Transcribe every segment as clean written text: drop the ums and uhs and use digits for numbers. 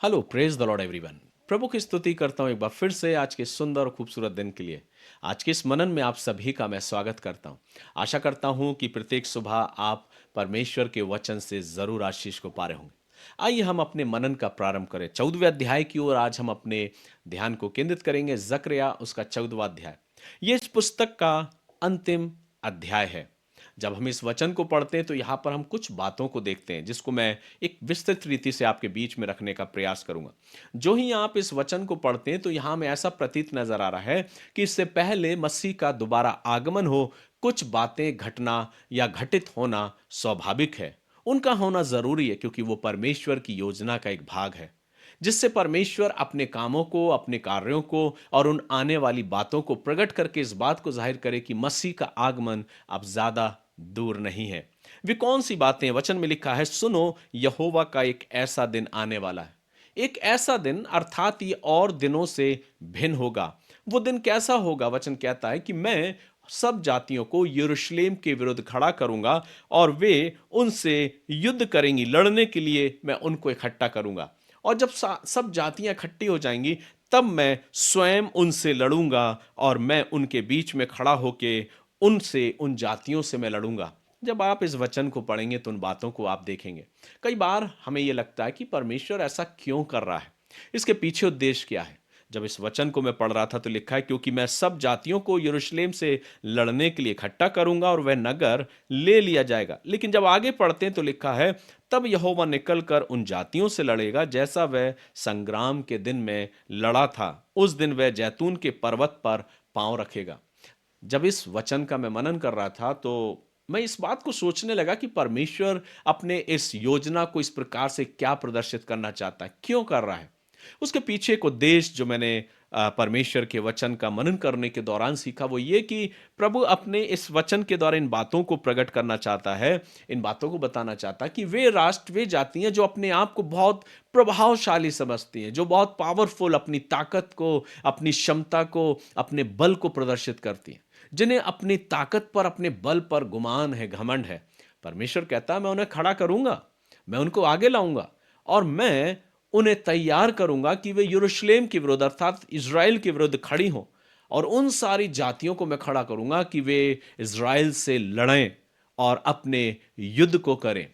Hello, praise the lord everyone. प्रभु की स्तुति करता हूँ एक बार फिर से आज के सुंदर और खूबसूरत दिन के लिए। आज के इस मनन में आप सभी का मैं स्वागत करता हूँ। आशा करता हूँ कि प्रत्येक सुबह आप परमेश्वर के वचन से जरूर आशीष को पा रहे होंगे। आइए हम अपने मनन का प्रारंभ करें 14वें अध्याय की ओर। आज हम अपने ध्यान को केंद्रित करेंगे। जकरिया उसका 14वां अध्याय। ये इस पुस्तक का अंतिम अध्याय है। जब हम इस वचन को पढ़ते हैं तो यहाँ पर हम कुछ बातों को देखते हैं जिसको मैं एक विस्तृत रीति से आपके बीच में रखने का प्रयास करूंगा। जो ही आप इस वचन को पढ़ते हैं तो यहाँ में ऐसा प्रतीत नजर आ रहा है कि इससे पहले मसीह का दोबारा आगमन हो, कुछ बातें घटना या घटित होना स्वाभाविक है। उनका होना जरूरी है क्योंकि वो परमेश्वर की योजना का एक भाग है, जिससे परमेश्वर अपने कामों को, अपने कार्यों को और उन आने वाली बातों को प्रकट करके इस बात को जाहिर करे कि मसीह का आगमन अब ज्यादा दूर नहीं है। वे कौन सी बातें? वचन में लिखा है, सुनो, यहोवा का एक ऐसा दिन आने वाला है। एक ऐसा दिन अर्थात ये और दिनों से भिन्न होगा। वो दिन कैसा होगा? वचन कहता है कि मैं सब जातियों को यरूशलेम के विरुद्ध खड़ा करूंगा और वे उनसे युद्ध करेंगी। लड़ने के लिए मैं उनको इकट्ठा करूंगा और जब सब जातियां इकट्ठी हो जाएंगी तब मैं स्वयं उनसे लड़ूंगा और मैं उनके बीच में खड़ा होके उनसे, उन जातियों से मैं लड़ूंगा। जब आप इस वचन को पढ़ेंगे तो उन बातों को आप देखेंगे। कई बार हमें यह लगता है कि परमेश्वर ऐसा क्यों कर रहा है, इसके पीछे उद्देश्य क्या है। जब इस वचन को मैं पढ़ रहा था तो लिखा है, क्योंकि मैं सब जातियों को यरूशलेम से लड़ने के लिए इकट्ठा करूंगा और वह नगर ले लिया जाएगा। लेकिन जब आगे पढ़ते हैं तो लिखा है, तब यहोवा निकलकर उन जातियों से लड़ेगा जैसा वह संग्राम के दिन में लड़ा था। उस दिन वह जैतून के पर्वत पर पांव रखेगा। जब इस वचन का मैं मनन कर रहा था तो मैं इस बात को सोचने लगा कि परमेश्वर अपने इस योजना को इस प्रकार से क्या प्रदर्शित करना चाहता है, क्यों कर रहा है। उसके पीछे एक उद्देश्य जो मैंने परमेश्वर के वचन का मनन करने के दौरान सीखा वो ये कि प्रभु अपने इस वचन के द्वारा इन बातों को प्रकट करना चाहता है, इन बातों को बताना चाहता है कि वे राष्ट्र, वे जातियां जो अपने आप को बहुत प्रभावशाली समझती हैं, जो बहुत पावरफुल, अपनी ताकत को, अपनी क्षमता को, अपने बल को प्रदर्शित करती हैं, जिन्हें अपनी ताकत पर, अपने बल पर गुमान है, घमंड है, परमेश्वर कहता है मैं उन्हें खड़ा करूंगा, मैं उनको आगे लाऊंगा और मैं उन्हें तैयार करूंगा कि वे यरूशलेम के विरुद्ध अर्थात इज़राइल के विरुद्ध खड़ी हों। और उन सारी जातियों को मैं खड़ा करूंगा कि वे इज़राइल से लड़ें और अपने युद्ध को करें।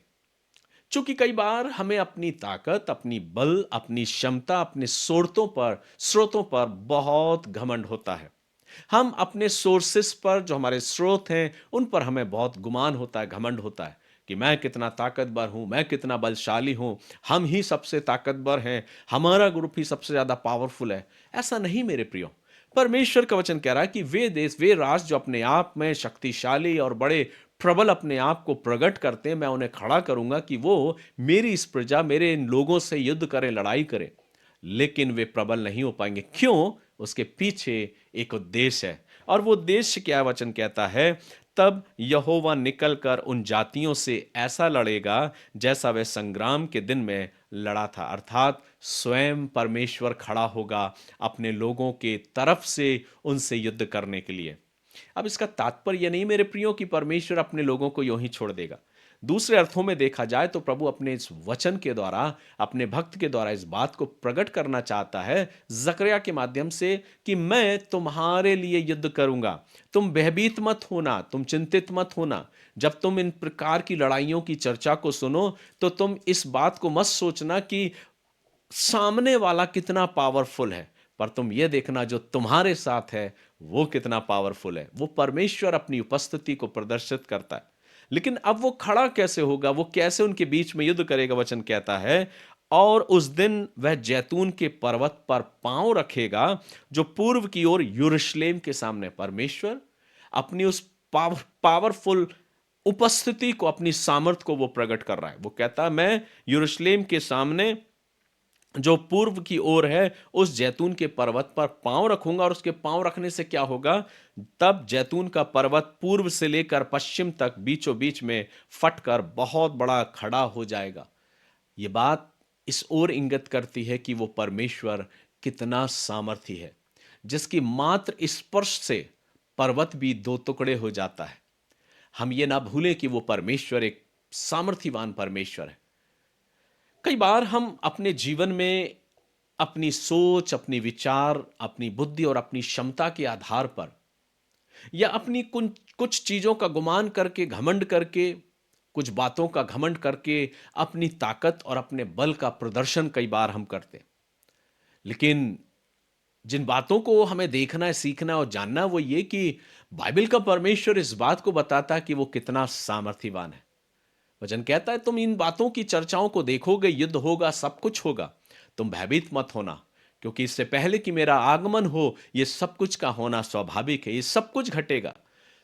चूंकि कई बार हमें अपनी ताकत, अपनी बल, अपनी क्षमता, अपने स्रोतों पर बहुत घमंड होता है। हम अपने सोर्सेस पर, जो हमारे स्रोत हैं, उन पर हमें बहुत गुमान होता है, घमंड होता है कि मैं कितना ताकतवर हूं, मैं कितना बलशाली हूं, हम ही सबसे ताकतवर हैं, हमारा ग्रुप ही सबसे ज्यादा पावरफुल है। ऐसा नहीं मेरे प्रियो। परमेश्वर का वचन कह रहा है कि वे देश, वे राष्ट्र जो अपने आप में शक्तिशाली और बड़े प्रबल अपने आप को प्रकट करते हैं, मैं उन्हें खड़ा करूंगा कि वो मेरी इस प्रजा, मेरे इन लोगों से युद्ध करें, लड़ाई करें। लेकिन वे प्रबल नहीं हो पाएंगे। क्यों? उसके पीछे एक उद्देश्य है। और वो उद्देश्य क्या है? वचन कहता है, तब यहोवा निकलकर उन जातियों से ऐसा लड़ेगा जैसा वह संग्राम के दिन में लड़ा था। अर्थात स्वयं परमेश्वर खड़ा होगा अपने लोगों के तरफ से उनसे युद्ध करने के लिए। अब इसका तात्पर्य यह नहीं मेरे प्रियो कि परमेश्वर अपने लोगों को यूं ही छोड़ देगा। दूसरे अर्थों में देखा जाए तो प्रभु अपने इस वचन के द्वारा, अपने भक्त के द्वारा इस बात को प्रकट करना चाहता है जकरिया के माध्यम से कि मैं तुम्हारे लिए युद्ध करूंगा। तुम भयभीत मत होना, तुम चिंतित मत होना। जब तुम इन प्रकार की लड़ाइयों की चर्चा को सुनो तो तुम इस बात को मत सोचना कि सामने वाला कितना पावरफुल है, पर तुम ये देखना जो तुम्हारे साथ है वो कितना पावरफुल है। वो परमेश्वर अपनी उपस्थिति को प्रदर्शित करता है। लेकिन अब वो खड़ा कैसे होगा, वो कैसे उनके बीच में युद्ध करेगा? वचन कहता है, और उस दिन वह जैतून के पर्वत पर पांव रखेगा जो पूर्व की ओर यरूशलेम के सामने। परमेश्वर अपनी उस पावरफुल उपस्थिति को, अपनी सामर्थ को वो प्रकट कर रहा है। वो कहता है मैं यरूशलेम के सामने जो पूर्व की ओर है उस जैतून के पर्वत पर पांव रखूंगा। और उसके पांव रखने से क्या होगा? तब जैतून का पर्वत पूर्व से लेकर पश्चिम तक बीचों बीच में फटकर बहुत बड़ा खड़ा हो जाएगा। यह बात इस ओर इंगित करती है कि वो परमेश्वर कितना सामर्थी है, जिसकी मात्र स्पर्श से पर्वत भी दो टुकड़े हो जाता है। हम ये ना भूलें कि वो परमेश्वर एक सामर्थीवान परमेश्वर है। कई बार हम अपने जीवन में अपनी सोच, अपनी विचार, अपनी बुद्धि और अपनी क्षमता के आधार पर या अपनी कुछ कुछ चीज़ों का गुमान करके, घमंड करके, कुछ बातों का घमंड करके अपनी ताकत और अपने बल का प्रदर्शन कई बार हम करते हैं। लेकिन जिन बातों को हमें देखना है, सीखना है और जानना है वो ये कि बाइबल का परमेश्वर इस बात को बताता है कि वो कितना सामर्थ्यवान है। वचन कहता है तुम इन बातों की चर्चाओं को देखोगे, युद्ध होगा, सब कुछ होगा। तुम भयभीत मत होना, क्योंकि इससे पहले कि मेरा आगमन हो, ये सब कुछ का होना स्वाभाविक है। ये सब कुछ घटेगा।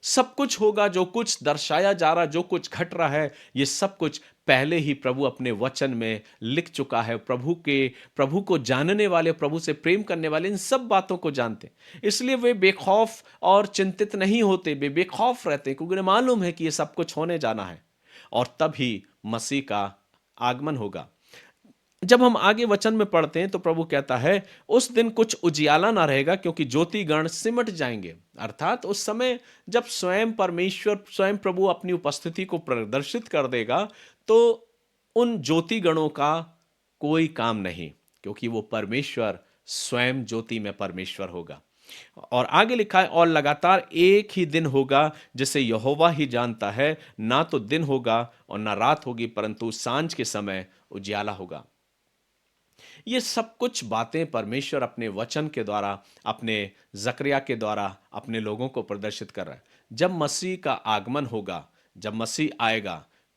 सब कुछ होगा, जो कुछ दर्शाया जा रहा, जो कुछ घट रहा है, ये सब कुछ पहले ही प्रभु अपने वचन में लिख चुका है। प्रभु को जानने वाले, प्रभु से प्रेम करने वाले इन सब बातों को जानते हैं। इसलिए वे बेखौफ और चिंतित नहीं होते, वे बेखौफ रहते हैं, क्योंकि उन्हें मालूम है कि ये सब कुछ होने जाना है और तभी मसीह का आगमन होगा। जब हम आगे वचन में पढ़ते हैं तो प्रभु कहता है उस दिन कुछ उजियाला ना रहेगा, क्योंकि ज्योतिगण सिमट जाएंगे। अर्थात उस समय जब स्वयं परमेश्वर, स्वयं प्रभु अपनी उपस्थिति को प्रदर्शित कर देगा, तो उन ज्योतिगणों का कोई काम नहीं, क्योंकि वो परमेश्वर स्वयं ज्योति में परमेश्वर होगा। और आगे लिखा है और लगातार एक ही दिन होगा जिसे यहोवा ही जानता है, ना तो दिन होगा और ना रात होगी, परंतु सांझ के समय उजियाला होगा। ये सब कुछ बातें परमेश्वर अपने वचन के द्वारा, अपने जकरिया के द्वारा अपने लोगों को प्रदर्शित कर रहा है। जब मसीह का आगमन होगा, जब मसीह आएगा,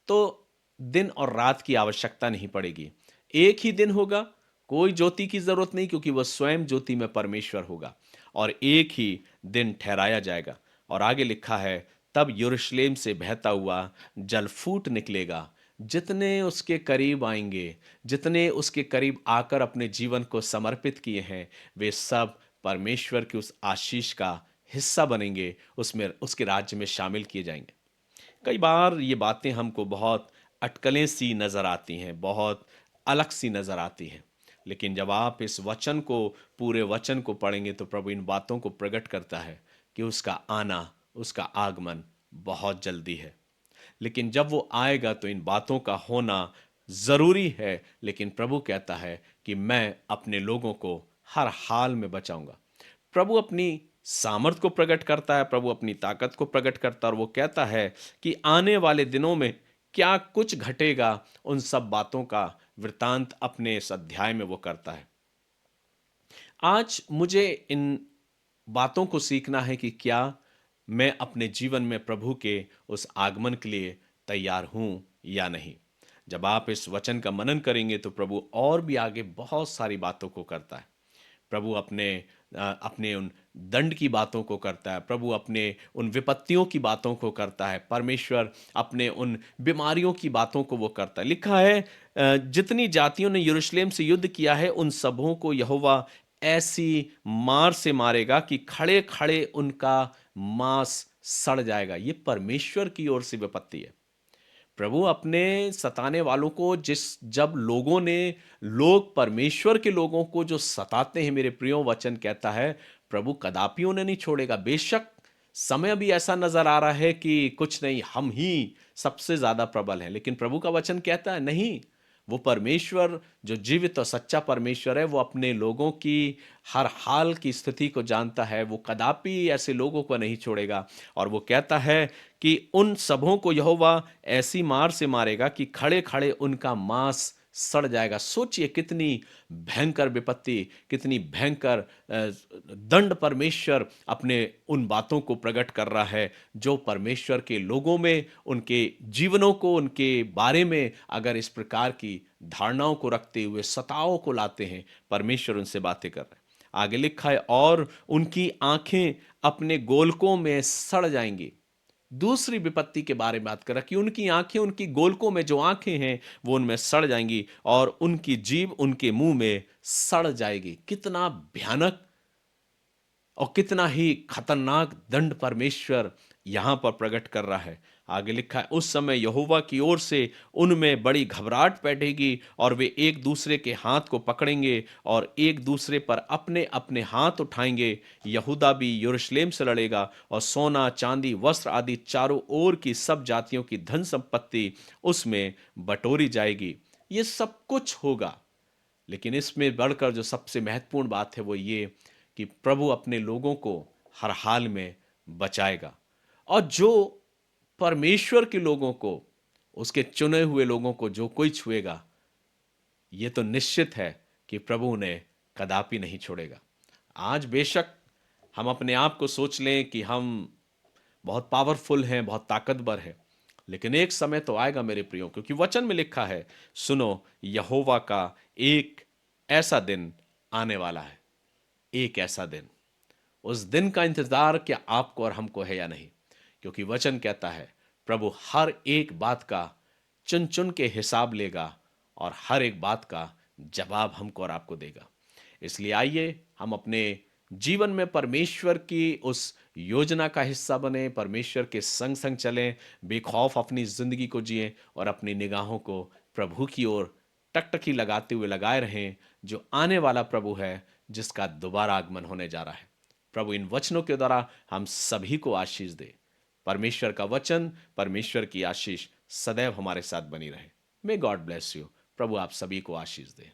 तो दिन और रात की आवश्यकता नहीं पड़ेगी। एक ही दिन होगा, कोई ज्योति की जरूरत नहीं, क्योंकि वह स्वयं ज्योति में परमेश्वर होगा। और एक ही दिन ठहराया जाएगा। और आगे लिखा है तब यरूशलेम से बहता हुआ जल फूट निकलेगा। जितने उसके करीब आएंगे, जितने उसके करीब आकर अपने जीवन को समर्पित किए हैं, वे सब परमेश्वर की उस आशीष का हिस्सा बनेंगे, उसमें उसके राज्य में शामिल किए जाएंगे। कई बार ये बातें हमको बहुत अटकलें सी नजर आती हैं, बहुत अलग सी नजर आती हैं, लेकिन जब आप इस वचन को, पूरे वचन को पढ़ेंगे तो प्रभु इन बातों को प्रकट करता है कि उसका आना, उसका आगमन बहुत जल्दी है। लेकिन जब वो आएगा तो इन बातों का होना जरूरी है। लेकिन प्रभु कहता है कि मैं अपने लोगों को हर हाल में बचाऊंगा। प्रभु अपनी सामर्थ को प्रकट करता है, प्रभु अपनी ताकत को प्रकट करता है, और वो कहता है कि आने वाले दिनों में क्या कुछ घटेगा, उन सब बातों का वृतांत अपने इस अध्याय में वो करता है। आज मुझे इन बातों को सीखना है कि क्या मैं अपने जीवन में प्रभु के उस आगमन के लिए तैयार हूं या नहीं। जब आप इस वचन का मनन करेंगे तो प्रभु और भी आगे बहुत सारी बातों को करता है। प्रभु अपने उन दंड की बातों को करता है, प्रभु अपने उन विपत्तियों की बातों को करता है, परमेश्वर अपने उन बीमारियों की बातों को वो करता है। लिखा है जितनी जातियों ने यरूशलेम से युद्ध किया है, उन सबों को यहोवा ऐसी मार से मारेगा कि खड़े खड़े उनका मांस सड़ जाएगा। ये परमेश्वर की ओर से विपत्ति है। प्रभु अपने सताने वालों को, जिस जब लोग परमेश्वर के लोगों को जो सताते हैं, मेरे प्रियो वचन कहता है प्रभु कदापि उन्हें नहीं छोड़ेगा। बेशक समय अभी ऐसा नजर आ रहा है कि कुछ नहीं, हम ही सबसे ज्यादा प्रबल हैं, लेकिन प्रभु का वचन कहता है नहीं, वो परमेश्वर जो जीवित और सच्चा परमेश्वर है, वो अपने लोगों की हर हाल की स्थिति को जानता है। वो कदापि ऐसे लोगों को नहीं छोड़ेगा। और वो कहता है कि उन सबों को यहोवा ऐसी मार से मारेगा कि खड़े खड़े उनका मांस सड़ जाएगा। सोचिए कितनी भयंकर विपत्ति, कितनी भयंकर दंड परमेश्वर अपने उन बातों को प्रकट कर रहा है जो परमेश्वर के लोगों में, उनके जीवनों को, उनके बारे में अगर इस प्रकार की धारणाओं को रखते हुए सताओं को लाते हैं, परमेश्वर उनसे बातें कर रहे हैं। आगे लिखा है और उनकी आंखें अपने गोलकों में सड़ जाएंगी। दूसरी विपत्ति के बारे में बात कर रहा कि उनकी आंखें, उनकी गोलकों में जो आंखें हैं वो उनमें सड़ जाएंगी और उनकी जीभ उनके मुंह में सड़ जाएगी। कितना भयानक और कितना ही खतरनाक दंड परमेश्वर यहां पर प्रकट कर रहा है। आगे लिखा है उस समय यहोवा की ओर से उनमें बड़ी घबराहट बैठेगी और वे एक दूसरे के हाथ को पकड़ेंगे और एक दूसरे पर अपने अपने हाथ उठाएंगे। यहूदा भी यरूशलेम से लड़ेगा और सोना, चांदी, वस्त्र आदि चारों ओर की सब जातियों की धन संपत्ति उसमें बटोरी जाएगी। ये सब कुछ होगा। लेकिन इसमें बढ़कर जो सबसे महत्वपूर्ण बात है वो ये कि प्रभु अपने लोगों को हर हाल में बचाएगा। और जो परमेश्वर के लोगों को, उसके चुने हुए लोगों को जो कोई छुएगा, ये तो निश्चित है कि प्रभु उन्हें कदापि नहीं छोड़ेगा। आज बेशक हम अपने आप को सोच लें कि हम बहुत पावरफुल हैं, बहुत ताकतवर हैं, लेकिन एक समय तो आएगा मेरे प्रियो, क्योंकि वचन में लिखा है, सुनो, यहोवा का एक ऐसा दिन आने वाला है। एक ऐसा दिन, उस दिन का इंतजार क्या आपको और हमको है या नहीं? क्योंकि वचन कहता है प्रभु हर एक बात का चुन चुन के हिसाब लेगा और हर एक बात का जवाब हमको और आपको देगा। इसलिए आइए हम अपने जीवन में परमेश्वर की उस योजना का हिस्सा बने, परमेश्वर के संग संग चलें, बेखौफ अपनी जिंदगी को जिएं और अपनी निगाहों को प्रभु की ओर टकटकी लगाते हुए लगाए रहें, जो आने वाला प्रभु है, जिसका दोबारा आगमन होने जा रहा है। प्रभु इन वचनों के द्वारा हम सभी को आशीष दे। परमेश्वर का वचन, परमेश्वर की आशीष सदैव हमारे साथ बनी रहे। May God bless you. प्रभु आप सभी को आशीष दे।